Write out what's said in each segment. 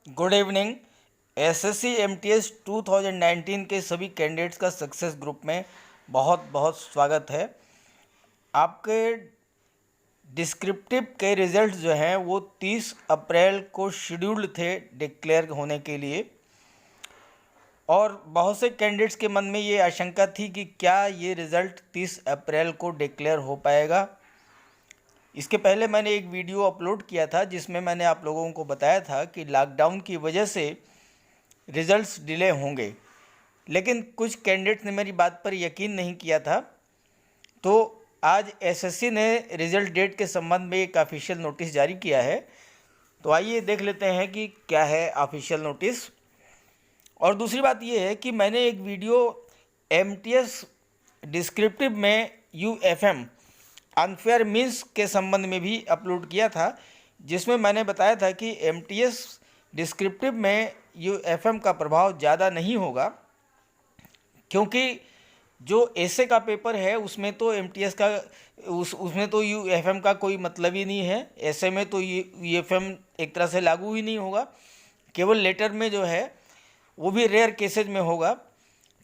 Good evening. SSC MTS 2019 के सभी candidates का सक्सेस ग्रुप में बहुत बहुत स्वागत है। आपके डिस्क्रिप्टिव के रिजल्ट जो हैं वो 30 अप्रैल को शेड्यूल्ड थे डिक्लेयर होने के लिए, और बहुत से कैंडिडेट्स के मन में ये आशंका थी कि क्या ये रिज़ल्ट 30 अप्रैल को डिक्लेयर हो पाएगा। इसके पहले मैंने एक वीडियो अपलोड किया था जिसमें मैंने आप लोगों को बताया था कि लॉकडाउन की वजह से रिज़ल्ट्स डिले होंगे, लेकिन कुछ कैंडिडेट्स ने मेरी बात पर यकीन नहीं किया था। तो आज एसएससी ने रिज़ल्ट डेट के संबंध में एक ऑफिशियल नोटिस जारी किया है। तो आइए देख लेते हैं कि क्या है ऑफिशियल नोटिस। और दूसरी बात यह है कि मैंने एक वीडियो एमटीएस डिस्क्रिप्टिव में यूएफएम अनफेयर मीन्स के संबंध में भी अपलोड किया था, जिसमें मैंने बताया था कि एमटीएस डिस्क्रिप्टिव में यूएफएम का प्रभाव ज़्यादा नहीं होगा, क्योंकि जो एसए का पेपर है उसमें तो एमटीएस का उसमें तो यूएफएम का कोई मतलब ही नहीं है। एसए में तो यूएफएम एक तरह से लागू ही नहीं होगा, केवल लेटर में जो है वो भी रेयर केसेज में होगा।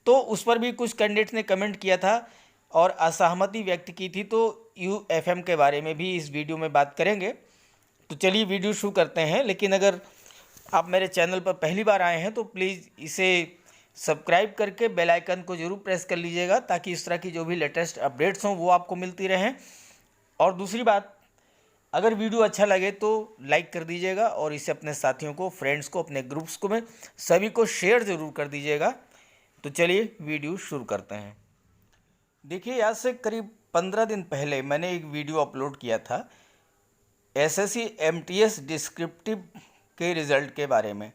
तो उस पर भी कुछ कैंडिडेट्स ने कमेंट किया था और असहमति व्यक्त की थी, तो यूएफएम के बारे में भी इस वीडियो में बात करेंगे। तो चलिए वीडियो शुरू करते हैं। लेकिन अगर आप मेरे चैनल पर पहली बार आए हैं तो प्लीज़ इसे सब्सक्राइब करके बेल आइकन को ज़रूर प्रेस कर लीजिएगा, ताकि इस तरह की जो भी लेटेस्ट अपडेट्स हों वो आपको मिलती रहें। और दूसरी बात, अगर वीडियो अच्छा लगे तो लाइक कर दीजिएगा और इसे अपने साथियों को, फ्रेंड्स को, अपने ग्रुप्स को में सभी को शेयर ज़रूर कर दीजिएगा। तो चलिए वीडियो शुरू करते हैं। देखिए, आज से करीब 15 दिन पहले मैंने एक वीडियो अपलोड किया था एसएससी एमटीएस डिस्क्रिप्टिव के रिज़ल्ट के बारे में,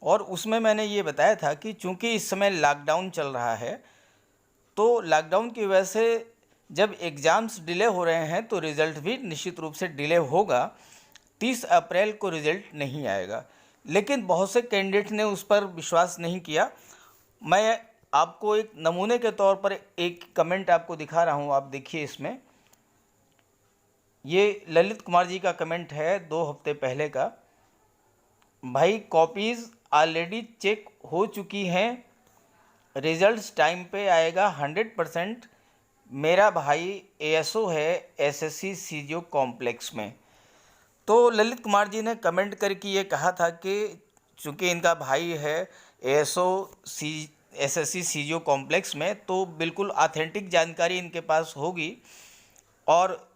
और उसमें मैंने ये बताया था कि चूंकि इस समय लॉकडाउन चल रहा है, तो लॉकडाउन की वजह से जब एग्ज़ाम्स डिले हो रहे हैं तो रिज़ल्ट भी निश्चित रूप से डिले होगा। 30 अप्रैल को रिज़ल्ट नहीं आएगा, लेकिन बहुत से कैंडिडेट ने उस पर विश्वास नहीं किया। मैं आपको एक नमूने के तौर पर एक कमेंट आपको दिखा रहा हूँ, आप देखिए। इसमें ये ललित कुमार जी का कमेंट है 2 हफ्ते पहले का। भाई, कॉपीज़ ऑलरेडी चेक हो चुकी हैं, रिजल्ट्स टाइम पे आएगा 100%। मेरा भाई एएसओ है एसएससी सीजीओ कॉम्प्लेक्स में। तो ललित कुमार जी ने कमेंट करके ये कहा था कि चूँकि इनका भाई है एएसओ सी एसएससी सीजीओ कॉम्प्लेक्स में, तो बिल्कुल ऑथेंटिक जानकारी इनके पास होगी। और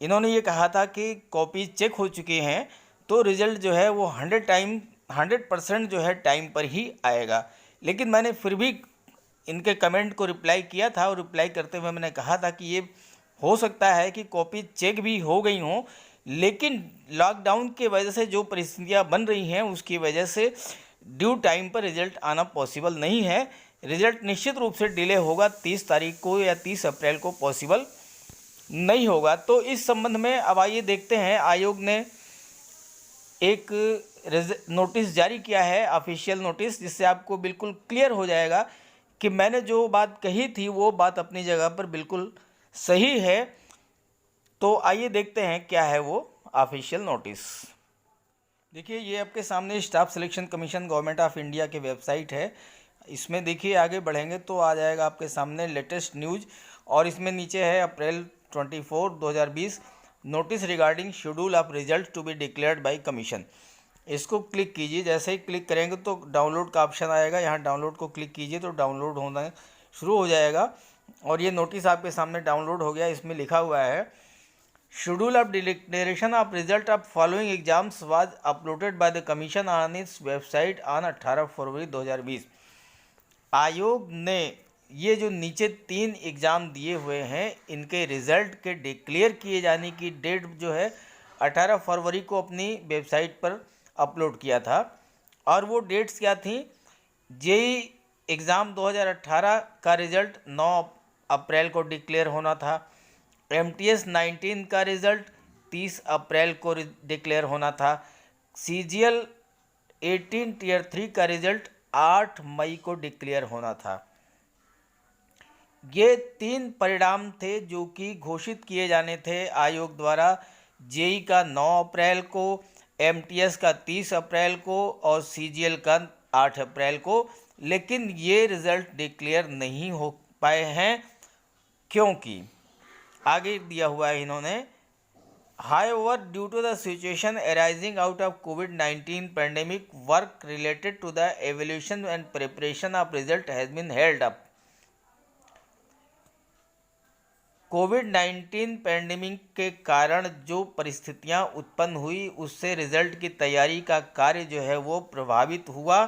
इन्होंने ये कहा था कि कॉपी चेक हो चुकी हैं, तो रिज़ल्ट जो है वो 100% जो है टाइम पर ही आएगा। लेकिन मैंने फिर भी इनके कमेंट को रिप्लाई किया था, और रिप्लाई करते हुए मैंने कहा था कि ये हो सकता है कि कॉपी चेक भी हो गई हों, लेकिन लॉकडाउन की वजह से जो परिस्थितियां बन रही हैं उसकी वजह से ड्यू टाइम पर रिज़ल्ट आना पॉसिबल नहीं है। रिज़ल्ट निश्चित रूप से डिले होगा, 30 तारीख को या 30 अप्रैल को पॉसिबल नहीं होगा। तो इस संबंध में अब आइए देखते हैं, आयोग ने एक नोटिस जारी किया है, ऑफिशियल नोटिस, जिससे आपको बिल्कुल क्लियर हो जाएगा कि मैंने जो बात कही थी वो बात अपनी जगह पर बिल्कुल सही है। तो आइए देखते हैं क्या है वो ऑफिशियल नोटिस। देखिए, ये आपके सामने staff selection commission government of India के वेबसाइट है। इसमें देखिए, आगे बढ़ेंगे तो आ जाएगा आपके सामने लेटेस्ट न्यूज़, और इसमें नीचे है April 24, 2020 notice regarding schedule of result to be declared by commission. इसको क्लिक कीजिए। जैसे ही क्लिक करेंगे तो डाउनलोड का ऑप्शन आएगा, यहाँ डाउनलोड को क्लिक कीजिए तो डाउनलोड होना शुरू हो जाएगा। और ये नोटिस आपके सामने डाउनलोड हो गया। इसमें लिखा हुआ है, schedule of declaration of result of following exams was uploaded by the commission on its website on 18 फरवरी 2020। आयोग ने ये जो नीचे 3 एग्ज़ाम दिए हुए हैं, इनके रिज़ल्ट के डिक्लेयर किए जाने की डेट जो है 18 फरवरी को अपनी वेबसाइट पर अपलोड किया था। और वो डेट्स क्या थी? जेई एग्ज़ाम 2018 का रिज़ल्ट 9 अप्रैल को डिक्लेयर होना था। एमटीएस 19 का रिज़ल्ट 30 अप्रैल को डिक्लेयर होना था। सीजीएल 18 टीयर 3 का रिज़ल्ट 8 मई को डिक्लेयर होना था। ये 3 परिणाम थे जो कि घोषित किए जाने थे आयोग द्वारा। जेई का 9 अप्रैल को, एमटीएस का 30 अप्रैल को और सीजीएल का 8 अप्रैल को, लेकिन ये रिज़ल्ट डिक्लेयर नहीं हो पाए हैं क्योंकि आगे दिया हुआ है इन्होंने, however due to the situation arising out of COVID-19 pandemic, work related to the evaluation and preparation of result has been held up। Covid pandemic के कारण जो परिस्थितियां उत्पन्न हुई उससे रिजल्ट की तैयारी का कार्य जो है वो प्रभावित हुआ,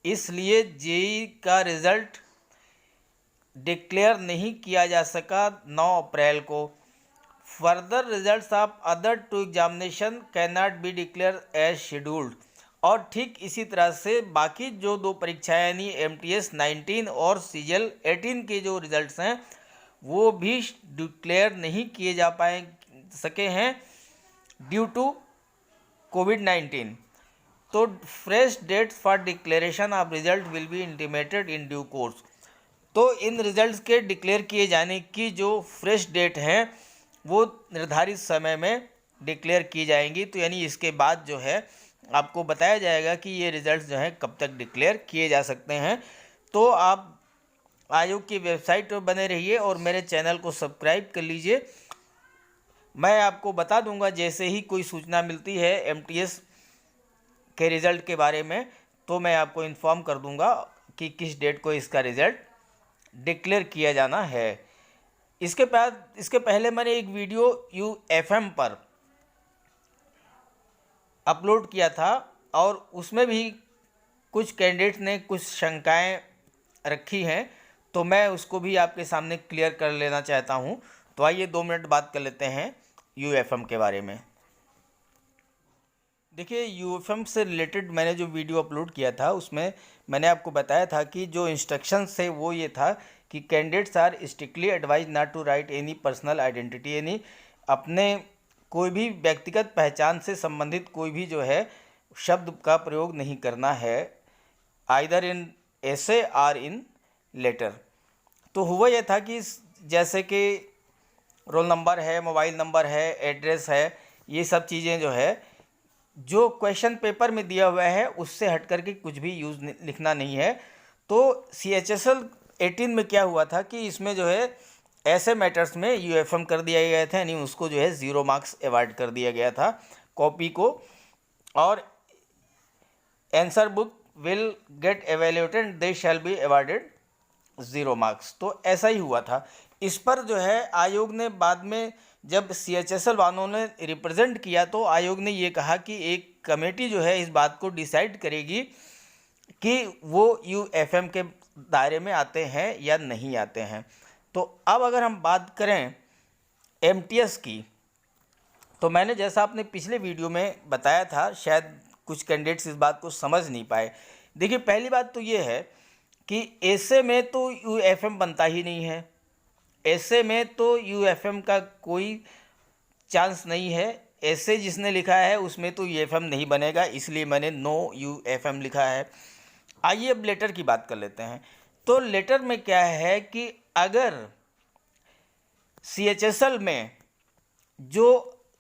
इसलिए जेईई का रिजल्ट डिक्लेयर नहीं किया जा सका 9 अप्रैल को। Further results of other two examination can not be declare as scheduled. और ठीक इसी तरह से बाकी जो 2 परीक्षाएं यानी एमटीएस 19 और सीजीएल 18 के जो रिजल्ट्स हैं वो भी डिक्लेयर नहीं किए जा सके हैं ड्यू टू कोविड-19। तो fresh dates for declaration of result will be intimated in due course. तो इन रिजल्ट्स के डिक्लेयर किए जाने की जो फ्रेश डेट हैं वो निर्धारित समय में डिक्लेयर की जाएंगी। तो यानी इसके बाद जो है आपको बताया जाएगा कि ये रिजल्ट्स जो हैं कब तक डिक्लेयर किए जा सकते हैं। तो आप आयोग की वेबसाइट पर बने रहिए और मेरे चैनल को सब्सक्राइब कर लीजिए। मैं आपको बता दूंगा जैसे ही कोई सूचना मिलती है एमटीएस के रिज़ल्ट के बारे में, तो मैं आपको इन्फॉर्म कर दूंगा कि किस डेट को इसका रिज़ल्ट डिक्लेयर किया जाना है। इसके पहले मैंने एक वीडियो यूएफएम पर अपलोड किया था और उसमें भी कुछ कैंडिडेट्स ने कुछ शंकाएं रखी हैं, तो मैं उसको भी आपके सामने क्लियर कर लेना चाहता हूं। तो आइए 2 मिनट बात कर लेते हैं यूएफएम के बारे में। देखिए, यूएफएम से रिलेटेड मैंने जो वीडियो अपलोड किया था उसमें मैंने आपको बताया था कि जो इंस्ट्रक्शंस थे वो ये था कि candidates are strictly advise not to write any personal identity, यानी अपने कोई भी व्यक्तिगत पहचान से संबंधित कोई भी जो है शब्द का प्रयोग नहीं करना है, आइदर इन एसे और इन लेटर। तो हुआ यह था कि जैसे कि रोल नंबर है, मोबाइल नंबर है, एड्रेस है, ये सब चीज़ें जो है जो क्वेश्चन पेपर में दिया हुआ है उससे हट करके कुछ भी लिखना नहीं है। तो CHSL 18 में क्या हुआ था कि इसमें जो है ऐसे मैटर्स में यूएफएम कर दिया गया था, यानी उसको जो है 0 मार्क्स अवॉर्ड कर दिया गया था कॉपी को, और answer book will get evaluated they shall be awarded 0 marks. तो ऐसा ही हुआ था। इस पर जो है आयोग ने बाद में जब CHSL वालों ने रिप्रेजेंट किया तो आयोग ने ये कहा कि एक कमेटी जो है इस बात को डिसाइड करेगी कि वो यूएफएम के दायरे में आते हैं या नहीं आते हैं। तो अब अगर हम बात करें एमटीएस की, तो मैंने जैसा आपने पिछले वीडियो में बताया था, शायद कुछ कैंडिडेट्स इस बात को समझ नहीं पाए। देखिए, पहली बात तो ये है कि ऐसे में तो यूएफएम बनता ही नहीं है, ऐसे में तो यूएफएम का कोई चांस नहीं है। ऐसे जिसने लिखा है उसमें तो यूएफएम नहीं बनेगा, इसलिए मैंने नो यूएफएम लिखा है। आइए अब लेटर की बात कर लेते हैं। तो लेटर में क्या है कि अगर CHSL में जो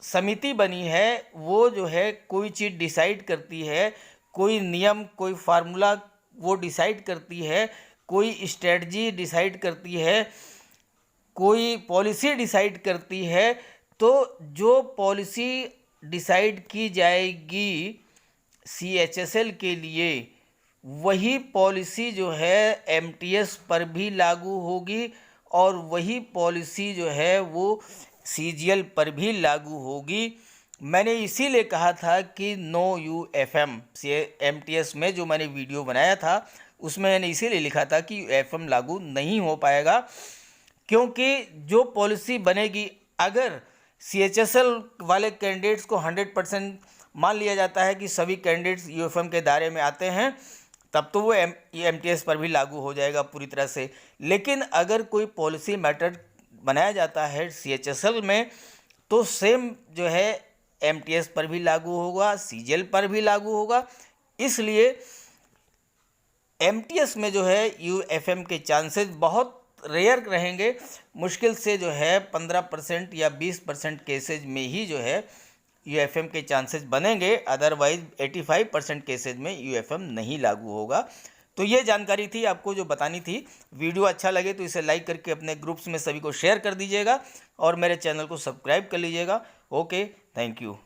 समिति बनी है वो जो है कोई चीज़ डिसाइड करती है, कोई नियम, कोई फार्मूला वो डिसाइड करती है, कोई स्ट्रेटजी डिसाइड करती है, कोई पॉलिसी डिसाइड करती है, तो जो पॉलिसी डिसाइड की जाएगी CHSL के लिए वही पॉलिसी जो है एमटीएस पर भी लागू होगी और वही पॉलिसी जो है वो CGL पर भी लागू होगी। मैंने इसीलिए कहा था कि नो यूएफएम एमटीएस में जो मैंने वीडियो बनाया था उसमें मैंने इसीलिए लिखा था कि यूएफएम लागू नहीं हो पाएगा, क्योंकि जो पॉलिसी बनेगी, अगर CHSL वाले कैंडिडेट्स को 100% मान लिया जाता है कि सभी कैंडिडेट्स यूएफएम के दायरे में आते हैं, तब तो वो एमटीएस पर भी लागू हो जाएगा पूरी तरह से। लेकिन अगर कोई पॉलिसी मैटर बनाया जाता है CHSL में तो सेम जो है एमटीएस पर भी लागू होगा, CGL पर भी लागू होगा। इसलिए एमटीएस में जो है यूएफएम के चांसेस बहुत रेयर रहेंगे, मुश्किल से जो है 15% या 20% केसेज में ही जो है यूएफएम के चांसेस बनेंगे, अदरवाइज 85% केसेज में यूएफएम नहीं लागू होगा। तो ये जानकारी थी आपको जो बतानी थी। वीडियो अच्छा लगे तो इसे लाइक करके अपने ग्रुप्स में सभी को शेयर कर दीजिएगा और मेरे चैनल को सब्सक्राइब कर लीजिएगा। Okay, thank you.